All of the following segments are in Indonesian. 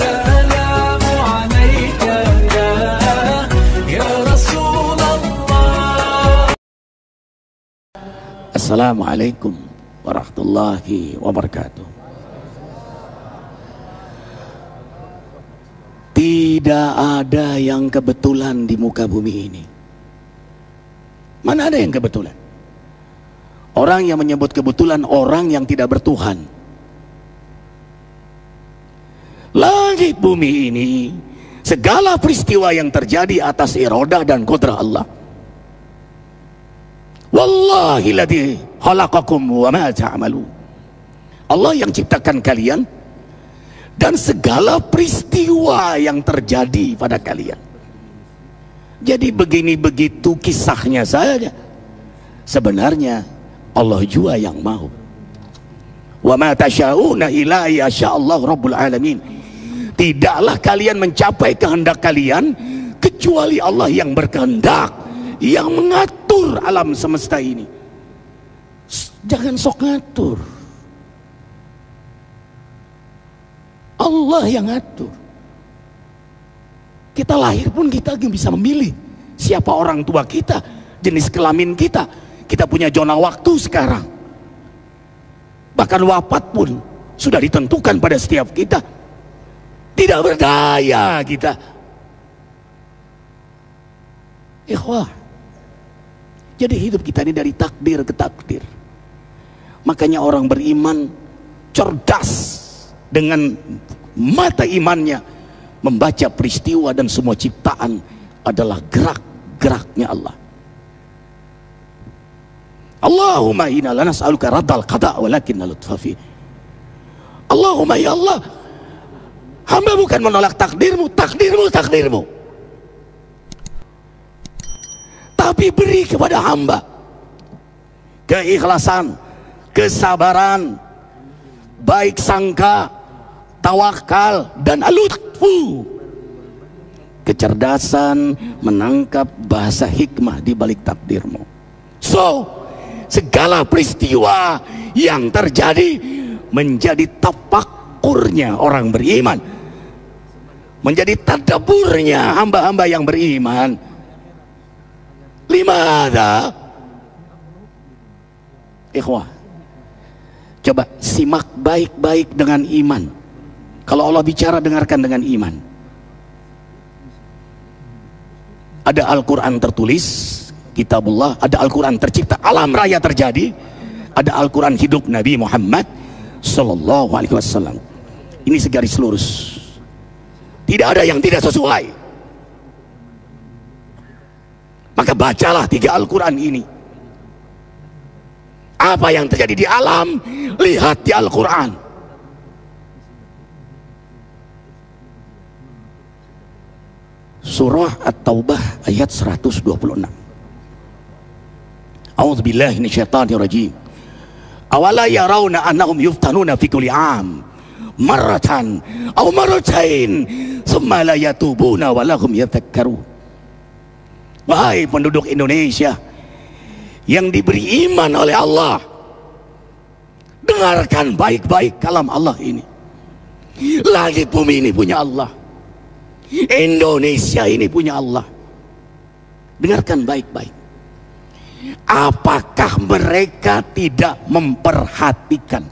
السلام عليك يا رسول الله. Assalamualaikum warahmatullahi wabarakatuh. Tidak ada yang kebetulan di muka bumi ini. Mana ada yang kebetulan? Orang yang menyebut kebetulan orang yang tidak bertuhan. Langit bumi ini, segala peristiwa yang terjadi atas iradah dan kudrah Allah. Wallahi ladzi khalaqakum wa ma ta'malun. Allah yang ciptakan kalian dan segala peristiwa yang terjadi pada kalian. Jadi begini begitu kisahnya saja. Sebenarnya Allah juga yang mau. Wa ma tasyauna illa yasha'allahu rabbul alamin. Tidaklah kalian mencapai kehendak kalian kecuali Allah yang berkehendak, yang mengatur alam semesta ini. Jangan sok ngatur, Allah yang ngatur. Kita lahir pun kita bisa memilih siapa orang tua kita, jenis kelamin kita. Kita punya zona waktu sekarang. Bahkan wafat pun sudah ditentukan pada setiap kita. Tidak berdaya kita. Ikhwah, jadi hidup kita ini dari takdir ke takdir. Makanya orang beriman cerdas dengan mata imannya membaca peristiwa dan semua ciptaan adalah gerak-geraknya Allah. Allahumma inna la nas'aluka raddal qada walakinna lutfafi. Allahumma ya Allah, hamba bukan menolak takdirmu, takdirmu, tapi beri kepada hamba keikhlasan, kesabaran, baik sangka, tawakal, dan alutfu, kecerdasan menangkap bahasa hikmah di balik takdirmu. So, segala peristiwa yang terjadi menjadi tafakurnya orang beriman, menjadi tadaburnya hamba-hamba yang beriman. Limada? Ikhwah, coba simak baik-baik dengan iman. Kalau Allah bicara, dengarkan dengan iman. Ada Al-Quran tertulis, kitabullah, ada Al-Quran tercipta, alam raya terjadi, ada Al-Quran hidup Nabi Muhammad Sallallahu Alaihi Wasallam. Ini segaris lurus, tidak ada yang tidak sesuai. Maka bacalah 3 Al-Quran ini. Apa yang terjadi di alam, lihat di Al-Quran. Surah At-Taubah ayat 126. A'udzubillahi minasyaitonir rajim. Awala yarawna annahum yuftanuna fi kulli 'am marratan aw marratain thumma la yatubuna wa lahum yadhakkarun. Wahai penduduk Indonesia yang diberi iman oleh Allah, dengarkan baik-baik kalam Allah ini. Langit bumi ini punya Allah, Indonesia ini punya Allah. Dengarkan baik-baik. Apakah mereka tidak memperhatikan?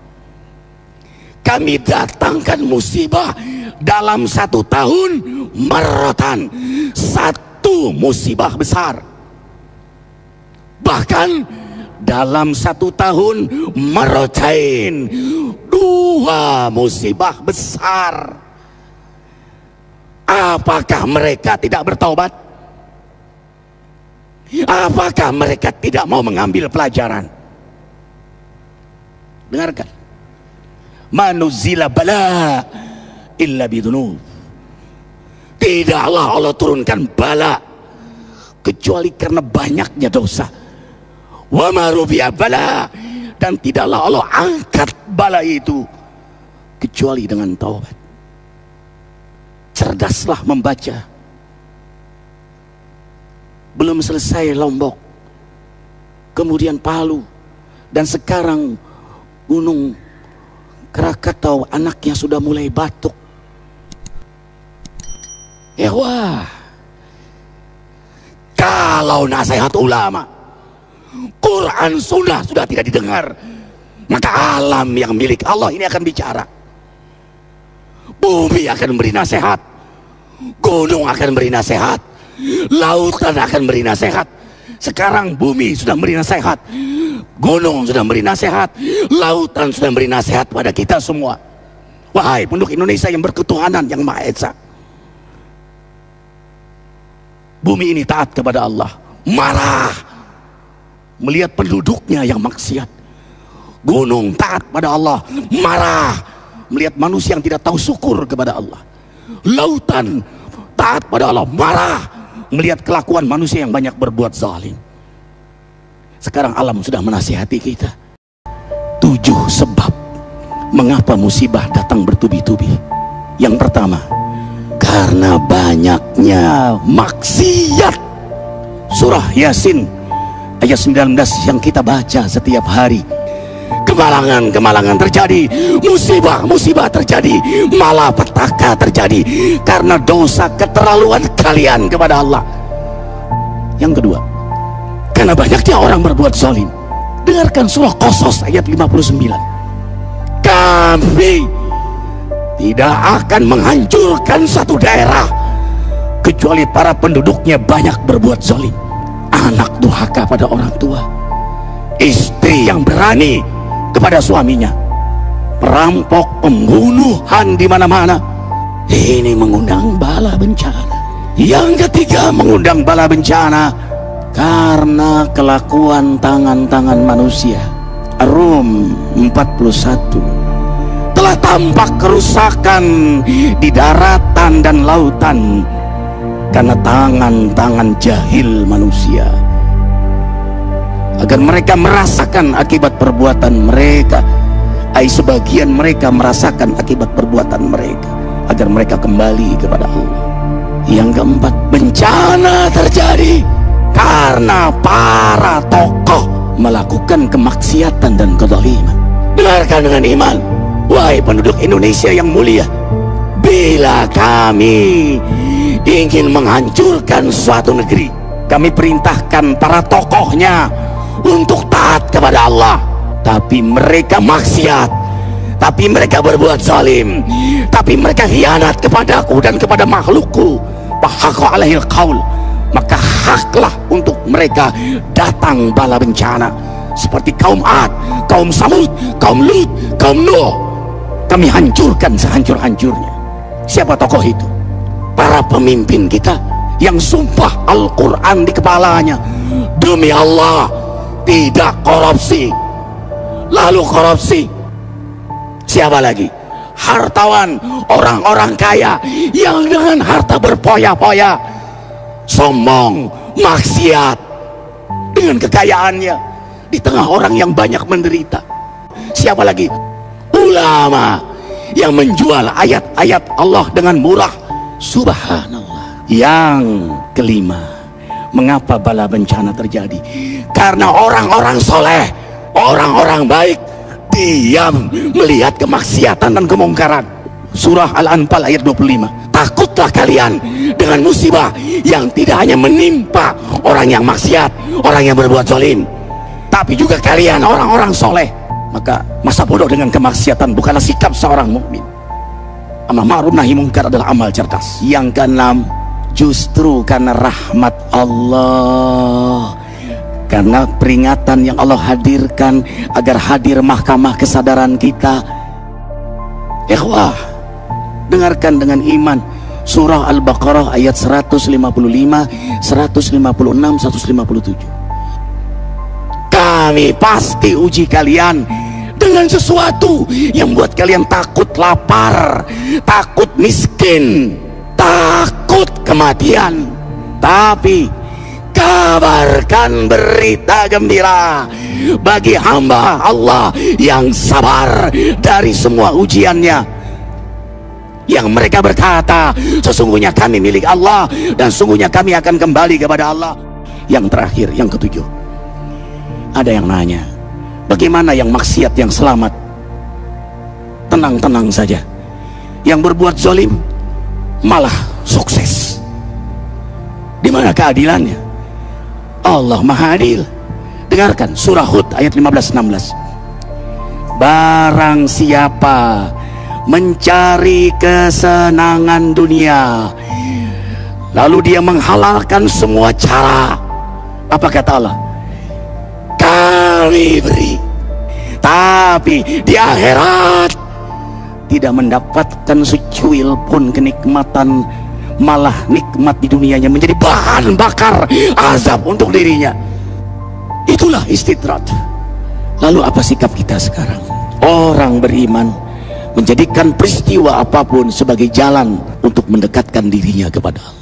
Kami datangkan musibah dalam 1 tahun, marratan, 1 musibah besar. Bahkan dalam 1 tahun, marratain, 2 musibah besar. Apakah mereka tidak bertaubat? Apakah mereka tidak mau mengambil pelajaran? Dengarkan. Manuzila bala illa bidunub. Tidaklah Allah turunkan bala kecuali karena banyaknya dosa. Wa ma rufi'a bala, dan tidaklah Allah angkat bala itu kecuali dengan taubat. Cerdaslah membaca. Belum selesai Lombok, kemudian Palu, dan sekarang Gunung Krakatau, anaknya sudah mulai batuk. Ya wah, kalau nasihat ulama, Quran Sunnah sudah tidak didengar, maka alam yang milik Allah ini akan bicara. Bumi akan memberi nasihat, gunung akan memberi nasihat, lautan akan memberi nasihat. Sekarang bumi sudah memberi nasihat, gunung sudah memberi nasihat, lautan sudah memberi nasihat pada kita semua. Wahai penduduk Indonesia yang berketuhanan yang Maha Esa, bumi ini taat kepada Allah, marah melihat penduduknya yang maksiat. Gunung taat pada Allah, marah melihat manusia yang tidak tahu syukur kepada Allah. Lautan taat pada Allah, marah melihat kelakuan manusia yang banyak berbuat zalim. Sekarang alam sudah menasihati kita. 7 sebab mengapa musibah datang bertubi-tubi. Yang pertama, karena banyaknya maksiat. Surah Yasin ayat 19 yang kita baca setiap hari. Kemalangan terjadi, musibah terjadi, malapetaka terjadi karena dosa keterlaluan kalian kepada Allah. Yang kedua, karena banyaknya orang berbuat zalim. Dengarkan surah Qasas ayat 59. Kami tidak akan menghancurkan satu daerah kecuali para penduduknya banyak berbuat zalim. Anak durhaka pada orang tua, istri yang berani kepada suaminya, perampok, pembunuhan di mana-mana. Ini mengundang bala bencana. Yang ketiga, mengundang bala bencana karena kelakuan tangan-tangan manusia. Rum 41. Telah tampak kerusakan di daratan dan lautan karena tangan-tangan jahil manusia, agar mereka merasakan akibat perbuatan mereka. Sebagian mereka merasakan akibat perbuatan mereka, agar mereka kembali kepada Allah. Yang keempat, bencana terjadi karena para tokoh melakukan kemaksiatan dan kezaliman. Dengarkan dengan iman, wahai penduduk Indonesia yang mulia, bila kami ingin menghancurkan suatu negeri, kami perintahkan para tokohnya untuk taat kepada Allah, tapi mereka maksiat, tapi mereka berbuat zalim, tapi mereka khianat kepadaku dan kepada makhlukku. Fahaqa alaihil qaul, maka haklah untuk mereka datang bala bencana seperti kaum Ad, kaum Samud, kaum Lut, kaum Nuh. Kami hancurkan sehancur-hancurnya. Siapa tokoh itu? Para pemimpin kita yang sumpah Al-Quran di kepalanya, demi Allah tidak korupsi. Lalu korupsi. Siapa lagi? Hartawan, orang-orang kaya yang dengan harta berpoya-poya, sombong, maksiat dengan kekayaannya di tengah orang yang banyak menderita. Siapa lagi? Ulama yang menjual ayat-ayat Allah dengan murah. Subhanallah. Yang kelima, mengapa bala bencana terjadi? Karena orang-orang soleh, orang-orang baik diam melihat kemaksiatan dan kemungkaran. Surah Al-Anfal ayat 25. Takutlah kalian dengan musibah yang tidak hanya menimpa orang yang maksiat, orang yang berbuat zalim, tapi juga kalian orang-orang soleh. Maka masa bodoh dengan kemaksiatan bukanlah sikap seorang mukmin. Amar ma'ruf nahi munkar adalah amal cerdas. Yang keenam, justru karena rahmat Allah, karena peringatan yang Allah hadirkan agar hadir mahkamah kesadaran kita. Ikhwah, dengarkan dengan iman surah Al-Baqarah ayat 155, 156, 157. Kami pasti uji kalian dengan sesuatu yang buat kalian takut lapar, takut miskin, takut kematian. Tapi kabarkan berita gembira bagi hamba Allah yang sabar dari semua ujiannya, yang mereka berkata, sesungguhnya kami milik Allah dan sungguhnya kami akan kembali kepada Allah. Yang terakhir, yang ketujuh, ada yang nanya, bagaimana yang maksiat yang selamat? Tenang-tenang saja. Yang berbuat zalim malah sukses. Di mana keadilannya? Allah Maha Adil. Dengarkan surah Hud ayat 15-16. Barang siapa mencari kesenangan dunia, lalu dia menghalalkan semua cara, apa kata Allah? Kami beri, tapi di akhirat tidak mendapatkan secuil pun kenikmatan, malah nikmat di dunianya menjadi bahan bakar azab untuk dirinya. Itulah istidrat. Lalu apa sikap kita sekarang? Orang beriman menjadikan peristiwa apapun sebagai jalan untuk mendekatkan dirinya kepada Allah.